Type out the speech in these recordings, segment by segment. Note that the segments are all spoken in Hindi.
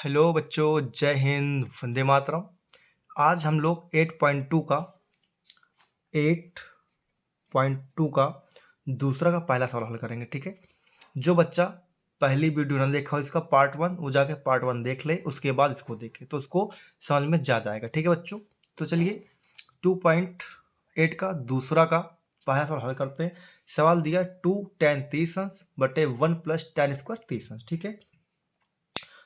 हेलो बच्चों, जय हिंद, वंदे मातरम। आज हम लोग 8.2 का दूसरा का पहला सवाल हल करेंगे। ठीक है, जो बच्चा पहली वीडियो ना देखा हो इसका पार्ट 1, वो जाके पार्ट 1 देख ले, उसके बाद इसको देखे तो उसको समझ में ज़्यादा आएगा। ठीक है बच्चों, तो चलिए 2.8 का दूसरा का पहला सवाल हल करते हैं। सवाल दिया 2 tan 30 अंश बटे 1 + tan स्क्वायर 30 अंश। ठीक है,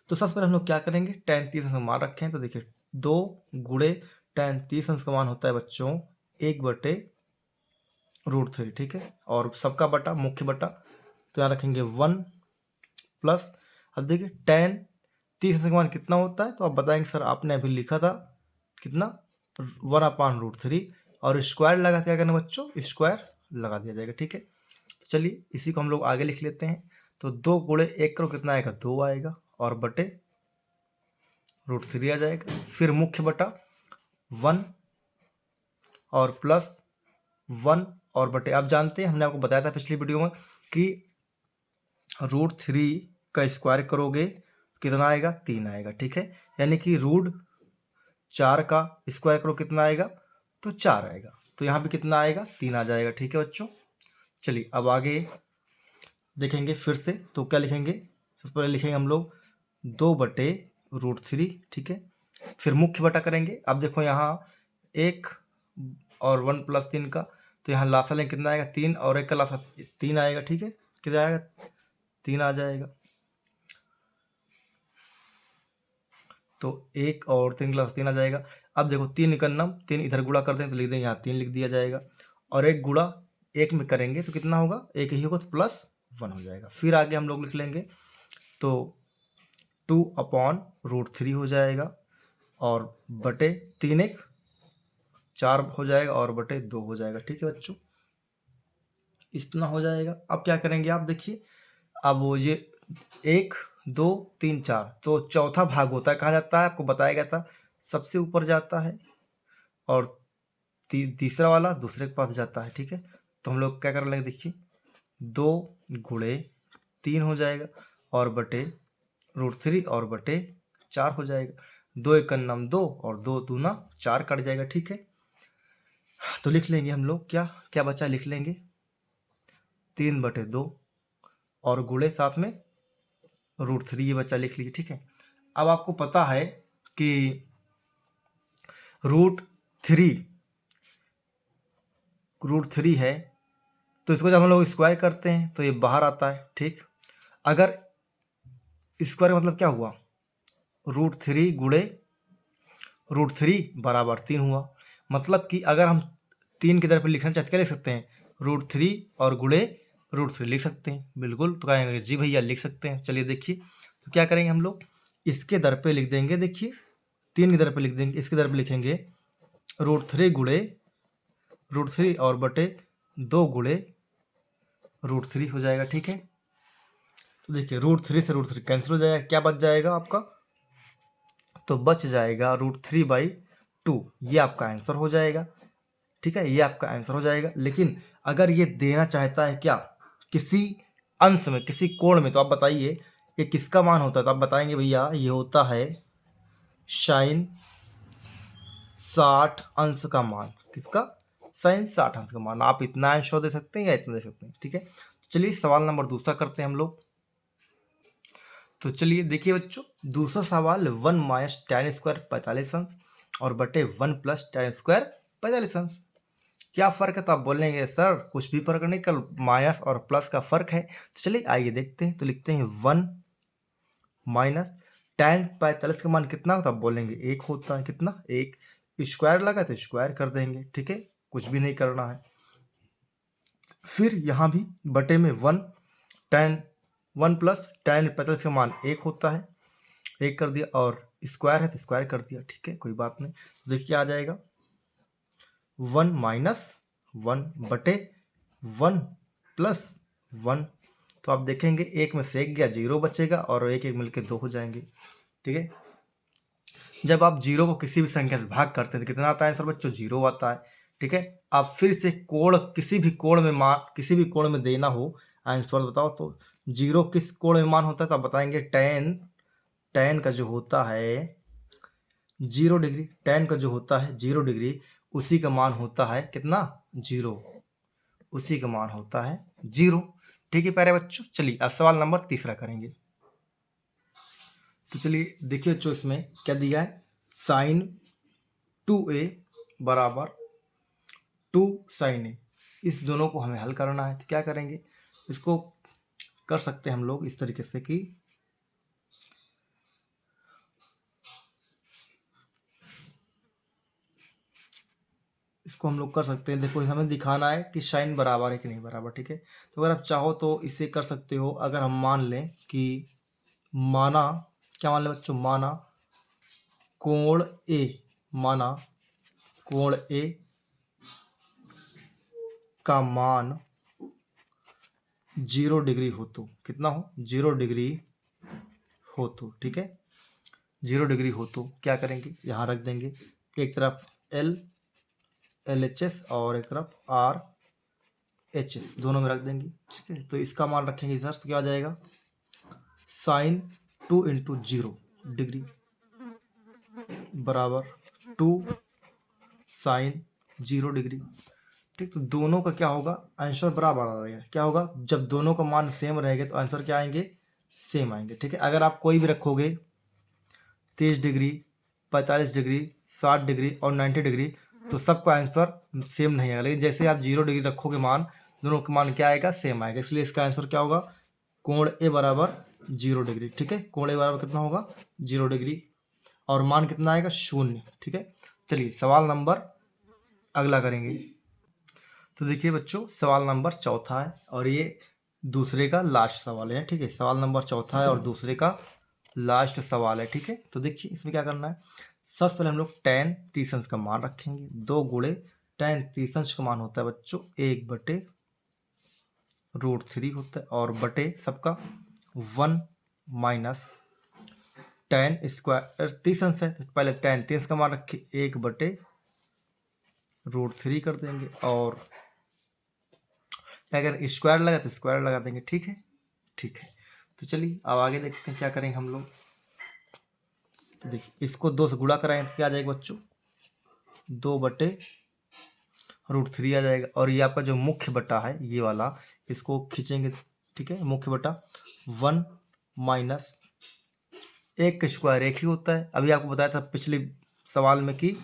तो सबसे पहले हम लोग क्या करेंगे, tan 30 अंश का मान रखें तो देखिए 2 गुणे tan 30 अंश का मान होता है बच्चों 1/√3। ठीक है, और सबका बटा मुख्य बटा, तो यहाँ रखेंगे 1 प्लस। अब देखिए tan 30 अंश का मान कितना होता है, तो आप बताएंगे सर आपने अभी लिखा था कितना 1/√3, और स्क्वायर लगा क्या करना बच्चों, स्क्वायर लगा दिया जाएगा। ठीक है, तो चलिए इसी को हम लोग आगे लिख लेते हैं। तो 2 गुणे 1 करो कितना आएगा, 2 आएगा, और बटे √3 आ जाएगा। फिर मुख्य बटा 1 और प्लस 1 और बटे, आप जानते हैं हमने आपको बताया था पिछली वीडियो में कि √3 का स्क्वायर करोगे कितना आएगा, 3 आएगा। ठीक है, यानी कि √4 का स्क्वायर करो कितना आएगा, तो 4 आएगा। तो यहाँ भी कितना आएगा, 3 आ जाएगा। ठीक है बच्चों, चलिए अब आगे देखेंगे फिर से। तो क्या लिखेंगे, सबसे पहले लिखेंगे हम लोग 2/√3। ठीक है, फिर मुख्य बटा करेंगे। अब देखो यहाँ 1 और 1 + 3 का, तो यहाँ लासा लें कितना आएगा, 3, और 1 का लासा 3 आएगा। ठीक है, कितना आएगा, 3 आ जाएगा। तो 1 और 3 का लासा 3 आ जाएगा। अब देखो 3 का नम 3 इधर गुणा कर दें तो लिख देंगे यहाँ 3 लिख दिया जाएगा, और 1 गुणा 1 में करेंगे तो कितना होगा, 1 ही होगा, तो +1 हो जाएगा। फिर आगे हम लोग लिख लेंगे तो 2/√3 हो जाएगा, और बटे 3 1 4 हो जाएगा, और बटे 2 हो जाएगा। ठीक है बच्चों, इतना हो जाएगा। अब क्या करेंगे आप देखिए, अब वो ये 1 2 3 4, तो चौथा भाग होता है, कहाँ जाता है आपको बताया गया था, सबसे ऊपर जाता है, और तीसरा वाला दूसरे के पास जाता है। ठीक है, तो हम लोग क्या कर लेंगे देखिए 2 गुणे 3 हो जाएगा, और बटे √3 और बटे 4 हो जाएगा। 2 1 नम 2, और 2 दूना 4 कट जाएगा। ठीक है, तो लिख लेंगे हम लोग क्या क्या बचा, लिख लेंगे 3/2, और गुणे साथ में √3 ये बच्चा लिख लीजिए। ठीक है, अब आपको पता है कि √3 √3 है, तो इसको जब हम लोग स्क्वायर करते हैं तो ये बाहर आता है। ठीक, अगर स्क्वायर का मतलब क्या हुआ, √3 गुणे √3 बराबर 3 हुआ। मतलब कि अगर हम 3 की तरफ लिखना चाहते क्या लिख सकते हैं, √3 और गुणे √3 लिख सकते हैं। बिल्कुल, तो कहेंगे जी भैया लिख सकते हैं। चलिए देखिए, तो क्या करेंगे हम लोग, इसके दर पे लिख देंगे। देखिए 3 की दर पे लिख देंगे, इसके दर पे लिखेंगे √3 गुणे √3 और बटे 2 गुणे √3 हो जाएगा। ठीक है, तो देखिए √3 से √3 कैंसिल हो जाएगा, क्या बच जाएगा आपका, तो बच जाएगा √3/2। ये आपका आंसर हो जाएगा। ठीक है, ये आपका आंसर हो जाएगा। लेकिन अगर ये देना चाहता है क्या, किसी अंश में, किसी कोण में, तो आप बताइए ये किसका मान होता है, तो आप बताएंगे भैया ये होता है sin 60 अंश का मान। किसका, sin 60 अंश का मान। आप इतना आंसर दे सकते हैं या इतना दे सकते हैं। ठीक है, तो चलिए सवाल नंबर दूसरा करते हैं हम लोग। तो चलिए देखिए बच्चों, दूसरा सवाल 1 - tan स्क्वायर 45 अंश और बटे 1 + tan स्क्वायर 45 अंश। क्या फ़र्क है, तो आप बोलेंगे सर कुछ भी फर्क नहीं, कल माइनस और प्लस का फ़र्क है। तो चलिए आइए देखते हैं। तो लिखते हैं 1 - tan 45 का मान कितना होता है, आप बोलेंगे 1 होता है। कितना, 1। स्क्वायर लगा तो स्क्वायर कर देंगे। ठीक है, कुछ भी नहीं करना है। फिर यहाँ भी बटे में 1 + tan 45 का मान 1 होता है, 1 कर दिया, और स्क्वायर है तो स्क्वायर कर दिया। ठीक है, कोई बात नहीं। तो देखिए आ जाएगा 1 - 1 बटे 1 + 1। तो आप देखेंगे एक में से एक गया, 0 बचेगा, और एक एक मिलके 2 हो जाएंगे। ठीक है, जब आप 0 को किसी भी संख्या से भाग करते हैं तो कितना आता है आंसर बच्चों, 0 आता है। ठीक है, आप फिर से कोण, किसी भी कोण में मान, किसी भी कोण में देना हो आंसर बताओ, तो 0 किस कोण में मान होता है, तो आप बताएंगे tan tan का जो होता है 0 डिग्री, tan का जो होता है 0 डिग्री, उसी का मान होता है कितना 0, उसी का मान होता है 0। ठीक है प्यारे बच्चों, चलिए अब सवाल नंबर तीसरा करेंगे। तो चलिए देखिए बच्चों, इसमें क्या दिया है, sin 2a बराबर 2 sin a, इस दोनों को हमें हल करना है। तो क्या करेंगे, इसको कर सकते हैं हम लोग इस तरीके से कि इसको हम लोग कर सकते हैं, देखो हमें दिखाना है कि साइन बराबर है कि नहीं बराबर। ठीक है, तो अगर आप चाहो तो इसे कर सकते हो। अगर हम मान लें कि माना, क्या मान लें बच्चों, माना कोण ए, माना कोण ए का मान 0 डिग्री हो तो, कितना हो 0 डिग्री हो तो, ठीक है 0 डिग्री हो तो क्या करेंगे, यहाँ रख देंगे एक तरफ LHS और एक तरफ RHS, दोनों में रख देंगे। ठीक है, तो इसका मान रखेंगे इधर, तो क्या आ जाएगा साइन 2 × 0 डिग्री बराबर 2 साइन 0 डिग्री। ठीक, तो दोनों का क्या होगा, आंसर बराबर आ जाएगा। क्या होगा, जब दोनों का मान सेम रहेगा तो आंसर क्या आएंगे, सेम आएंगे। ठीक है, अगर आप कोई भी रखोगे 30 डिग्री, 45 डिग्री, 60 डिग्री और 90 डिग्री, तो सबका आंसर सेम नहीं आएगा। लेकिन जैसे आप 0 डिग्री रखोगे मान, दोनों का मान क्या आएगा, सेम आएगा। इसलिए इसका आंसर क्या होगा, कोण ए बराबर 0 डिग्री। ठीक है, कोण ए बराबर कितना होगा 0 डिग्री, और मान कितना आएगा 0। ठीक है, चलिए सवाल नंबर अगला करेंगे। तो देखिए बच्चों, सवाल नंबर चौथा है और ये दूसरे का लास्ट सवाल है। ठीक है, सवाल नंबर चौथा है और दूसरे का लास्ट सवाल है। ठीक है, तो देखिए इसमें क्या करना है, सबसे पहले हम लोग tan तीसंश का मान रखेंगे। 2 गुणे tan तीसंश का मान होता है बच्चों 1/√3 होता है, और बटे सबका 1 माइनस tan स्क्वायर तीसंश है, तो पहले tan तीसंश का मान रखे 1/√3 कर देंगे, और अगर स्क्वायर लगा तो स्क्वायर लगा देंगे। ठीक है, ठीक है, तो चलिए अब आगे देखते हैं क्या करेंगे हम लोग। तो देखिए इसको 2 से गुणा कराएंगे तो क्या आ जाएगा बच्चों, 2/√3 आ जाएगा। और ये आपका जो मुख्य बटा है ये वाला, इसको खींचेंगे। ठीक है, मुख्य बटा 1 माइनस 1 का स्क्वायर 1 ही होता है। अभी आपको बताया था पिछले सवाल में कि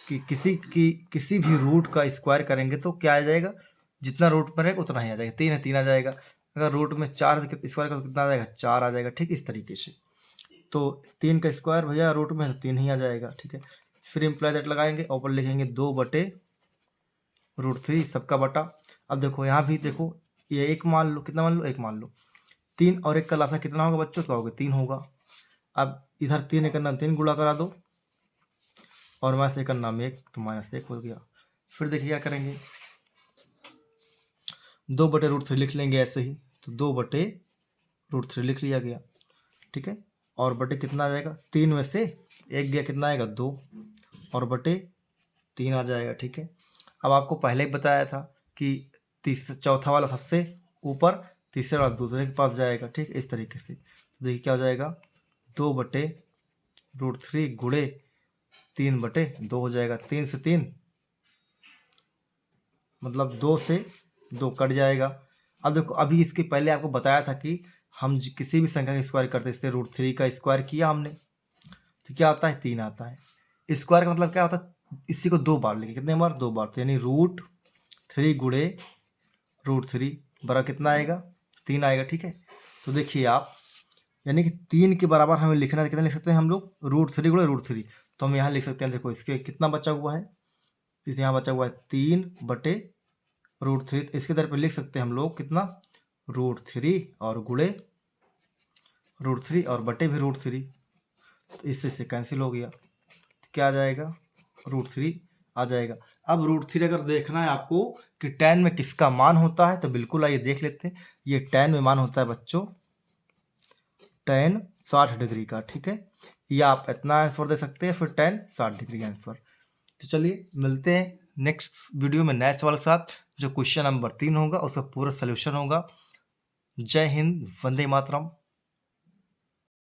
किसी भी रूट का स्क्वायर करेंगे तो क्या आ जाएगा, जितना रूट पर है उतना ही आ जाएगा। 3 है 3 आ जाएगा, अगर रूट में 4 स्क्वायर का तो कितना आ जाएगा 4 आ जाएगा। ठीक, इस तरीके से। तो 3 का स्क्वायर भैया रूट में है तो 3 ही आ जाएगा। ठीक है, फिर इम्प्लाई दैट लगाएंगे, ऊपर लिखेंगे 2/√3 सबका बटा। अब देखो यहाँ भी देखो, ये 1 मान लो, कितना मान लो 1 मान लो, 3 और 1 का लासा कितना होगा बच्चों, क्या होगा 3 होगा। अब इधर 3 एक नाम 3 गुणा करा दो, और माइनस 1 नाम 1, तो -1 हो गया। फिर देखिए क्या करेंगे, 2/√3 लिख लेंगे ऐसे ही, तो 2/√3 लिख लिया गया। ठीक है, और बटे कितना आ जाएगा, 3 में से 1 गया, कितना आएगा 2, और बटे 3 आ जाएगा। ठीक है, अब आपको पहले ही बताया था कि चौथा वाला सबसे ऊपर, तीसरा वाला दूसरे के पास जाएगा। ठीक, इस तरीके से। तो देखिए क्या हो जाएगा, 2/√3 गुणे 3/2 हो जाएगा। 3 से 3 मतलब 2 से 2 कट जाएगा। अब देखो, अभी इसके पहले आपको बताया था कि हम किसी भी संख्या का स्क्वायर करते हैं, जैसे √3 का स्क्वायर किया हमने, तो क्या आता है 3 आता है। स्क्वायर का मतलब क्या होता है, इसी को 2 बार लिखे, कितने बार 2 बार, तो यानी √3 गुणे √3 बराबर कितना आएगा 3 आएगा। ठीक है, तो देखिए आप, यानी कि 3 के बराबर हमें लिखना है, कितना लिख सकते हैं हम लोग, √3 गुणे √3, तो हम यहाँ लिख सकते हैं। देखो इसके कितना बचा हुआ है, इस यहाँ बचा हुआ है 3/√3, तो इसके दर पर लिख सकते हैं हम लोग कितना, √3 और गुणे √3 और बटे भी √3, तो इससे से कैंसिल हो गया, तो क्या आ जाएगा √3 आ जाएगा। अब √3 अगर देखना है आपको कि tan में किसका मान होता है, तो बिल्कुल आइए देख लेते हैं। ये tan में मान होता है बच्चों tan 60 डिग्री का। ठीक है, या आप इतना आंसर दे सकते हैं, फिर tan 60 डिग्री का आंसर। तो चलिए मिलते हैं नेक्स्ट वीडियो में नए सवाल के साथ, जो क्वेश्चन नंबर 3 होगा, उसका पूरा सोल्यूशन होगा। जय हिंद, वंदे मातरम।